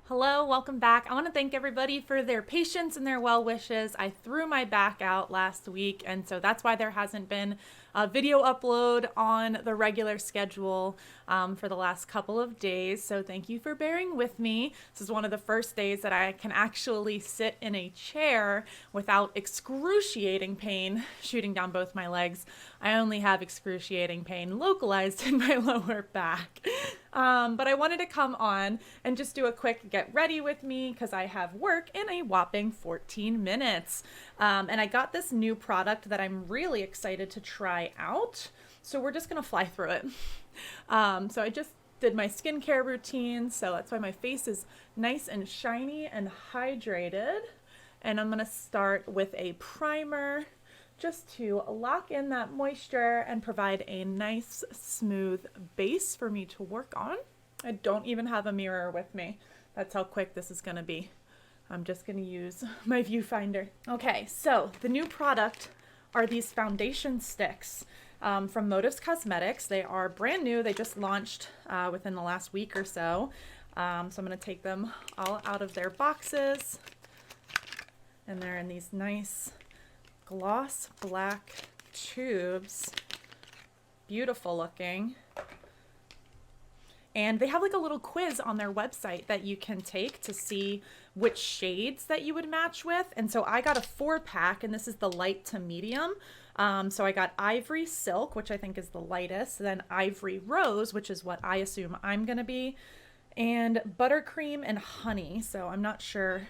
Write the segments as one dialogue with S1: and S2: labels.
S1: Hello, welcome back. I want to thank everybody for their patience and their well wishes. I threw my back out last week, and so that's why there hasn't been a video upload on the regular schedule for the last couple of days. So thank you for bearing with me. This is one of the first days that I can actually sit in a chair without excruciating pain shooting down both my legs. I only have excruciating pain localized in my lower back. But I wanted to come on and just do a quick get ready with me because I have work in a whopping 14 minutes. And I got this new product that I'm really excited to try out. So we're just going to fly through it. So I just did my skincare routine. So that's why my face is nice and shiny and hydrated. And I'm going to start with a primer just to lock in that moisture and provide a nice smooth base for me to work on. I don't even have a mirror with me. That's how quick this is gonna be. I'm just gonna use my viewfinder. Okay, so the new product are these foundation sticks from Motives Cosmetics. They are brand new. They just launched within the last week or so. So I'm gonna take them all out of their boxes, and they're in these nice gloss black tubes. Beautiful looking. And they have like a little quiz on their website that you can take to see which shades that you would match with. And so I got a 4-pack, and this is the light to medium. So I got Ivory Silk, which I think is the lightest, then Ivory Rose, which is what I assume I'm gonna be, and Buttercream and Honey. So I'm not sure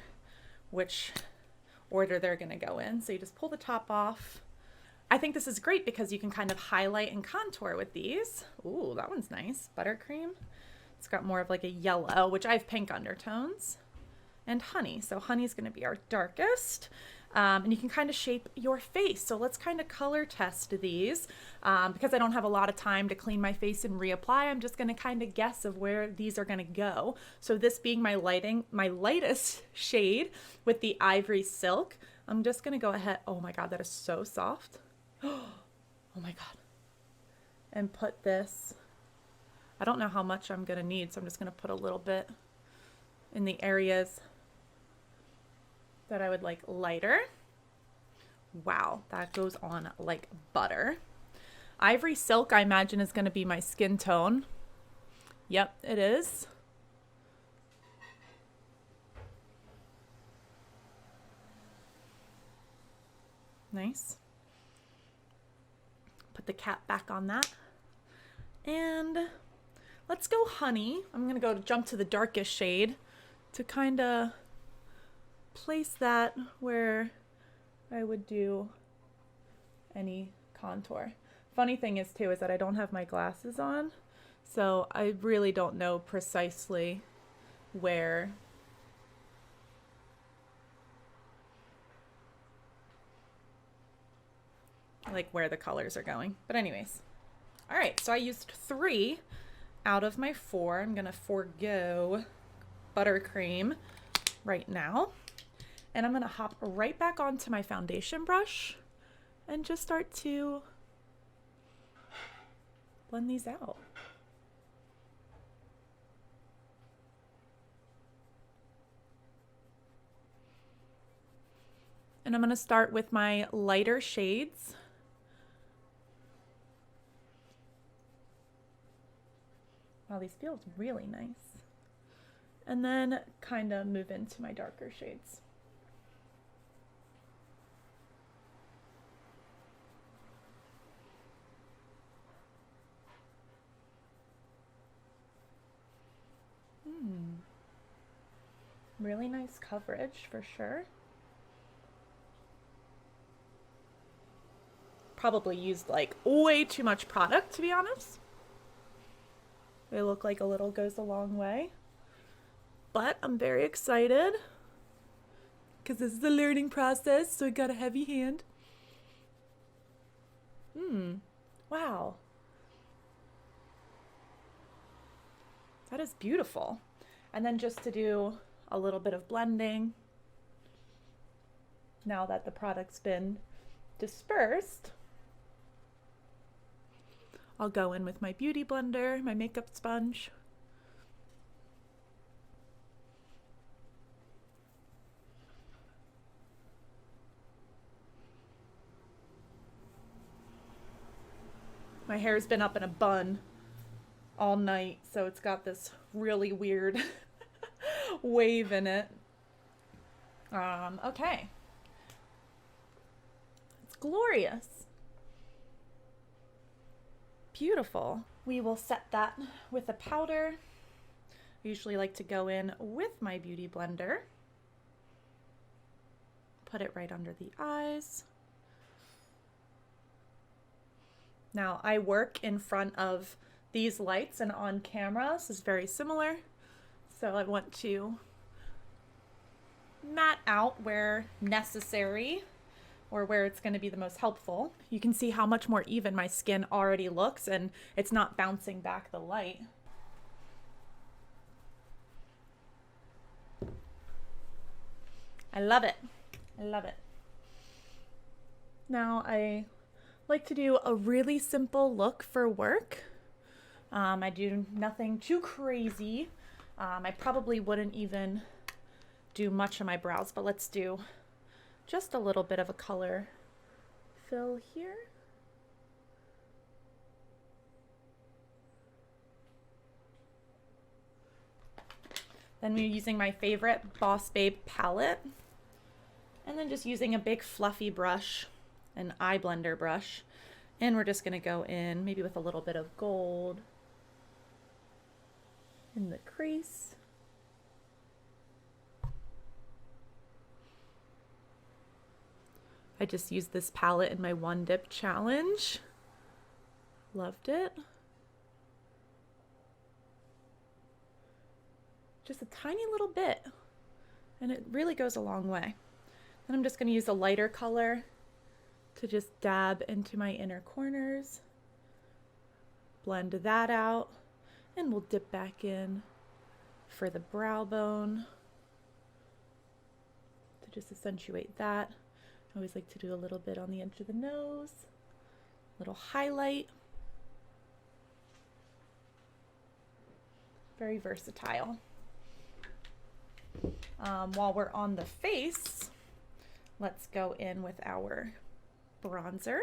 S1: which order they're going to go in. So you just pull the top off. I think this is great because you can kind of highlight and contour with these. Ooh, that one's nice. Buttercream. It's got more of like a yellow, which I have pink undertones. And Honey. So Honey's going to be our darkest. And you can kind of shape your face. So let's kind of color test these. Because I don't have a lot of time to clean my face and reapply, I'm just going to kind of guess of where these are going to go. So this being my lightest shade with the Ivory Silk, I'm just going to go ahead. Oh my God, that is so soft. Oh my God. And put this. I don't know how much I'm going to need, so I'm just going to put a little bit in the areas that I would like lighter. Wow, that goes on like butter. Ivory Silk, I imagine, is going to be my skin tone. Yep, it is. Nice. Put the cap back on that. And let's go Honey. I'm going to jump to the darkest shade to kind of place that where I would do any contour. Funny thing is too is that I don't have my glasses on, so I really don't know precisely where the colors are going. But anyways, all right, so I used 3 out of my 4. I'm gonna forego Buttercream right now. And I'm going to hop right back onto my foundation brush and just start to blend these out. And I'm going to start with my lighter shades. Wow, these feel really nice. And then kind of move into my darker shades. Really nice coverage for sure. Probably used like way too much product, to be honest. They look like a little goes a long way. But I'm very excited because this is a learning process, so I got a heavy hand. Wow. That is beautiful. And then just to do a little bit of blending, now that the product's been dispersed, I'll go in with my beauty blender, my makeup sponge, My hair's been up in a bun all night, so it's got this really weird wave in it. Okay. It's glorious. Beautiful. We will set that with a powder. I usually like to go in with my beauty blender. Put it right under the eyes. Now I work in front of these lights and on camera. This is very similar. So I want to matte out where necessary or where it's going to be the most helpful. You can see how much more even my skin already looks, and it's not bouncing back the light. I love it. I love it. Now I like to do a really simple look for work. I do nothing too crazy. I probably wouldn't even do much of my brows, but let's do just a little bit of a color fill here. Then we're using my favorite Boss Babe palette, and then just using a big fluffy brush, an eye blender brush, and we're just gonna go in maybe with a little bit of gold in the crease. I just used this palette in my one dip challenge. Loved it. Just a tiny little bit, and it really goes a long way. Then I'm just going to use a lighter color to just dab into my inner corners, blend that out, and we'll dip back in for the brow bone to just accentuate that. I always like to do a little bit on the edge of the nose, little highlight. Very versatile. While we're on the face, let's go in with our bronzer.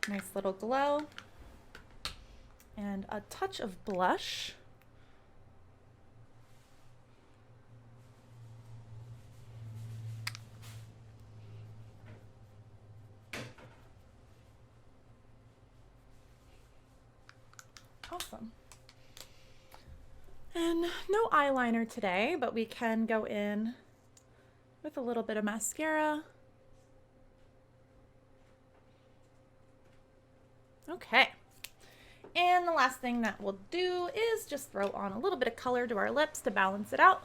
S1: Nice little glow. And a touch of blush. Awesome. And no eyeliner today, but we can go in with a little bit of mascara. Okay. And the last thing that we'll do is just throw on a little bit of color to our lips to balance it out.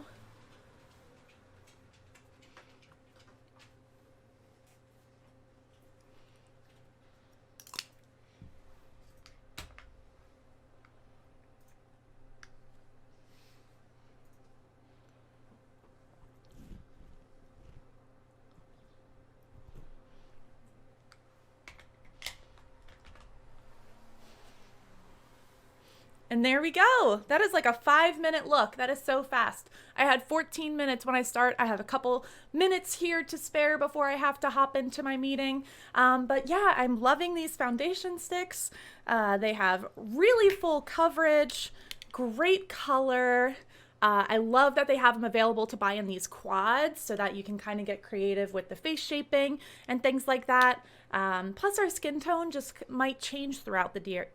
S1: And there we go. That is like a 5-minute look. That is so fast. I had 14 minutes when I start. I have a couple minutes here to spare before I have to hop into my meeting. But yeah, I'm loving these foundation sticks. They have really full coverage, great color. I love that they have them available to buy in these quads so that you can kind of get creative with the face shaping and things like that. Plus our skin tone just might change throughout the year.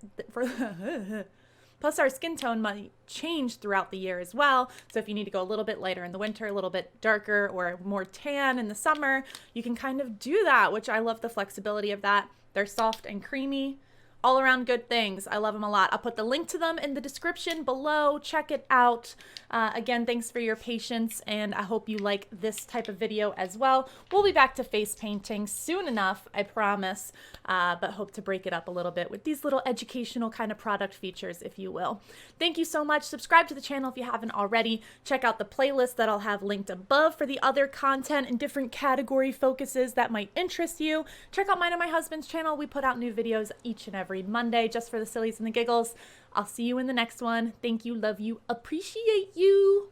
S1: Plus our skin tone might change throughout the year as well. So if you need to go a little bit lighter in the winter, a little bit darker or more tan in the summer, you can kind of do that, which I love the flexibility of that. They're soft and creamy. all around good things. I love them a lot. I'll put the link to them in the description below. Check it out. Again, thanks for your patience, and I hope you like this type of video as well. We'll be back to face painting soon enough, I promise, but hope to break it up a little bit with these little educational kind of product features, if you will. Thank you so much. Subscribe to the channel if you haven't already. Check out the playlist that I'll have linked above for the other content and different category focuses that might interest you. Check out mine and my husband's channel. We put out new videos each and every Monday just for the sillies and the giggles. I'll see you in the next one. Thank you, love you, appreciate you.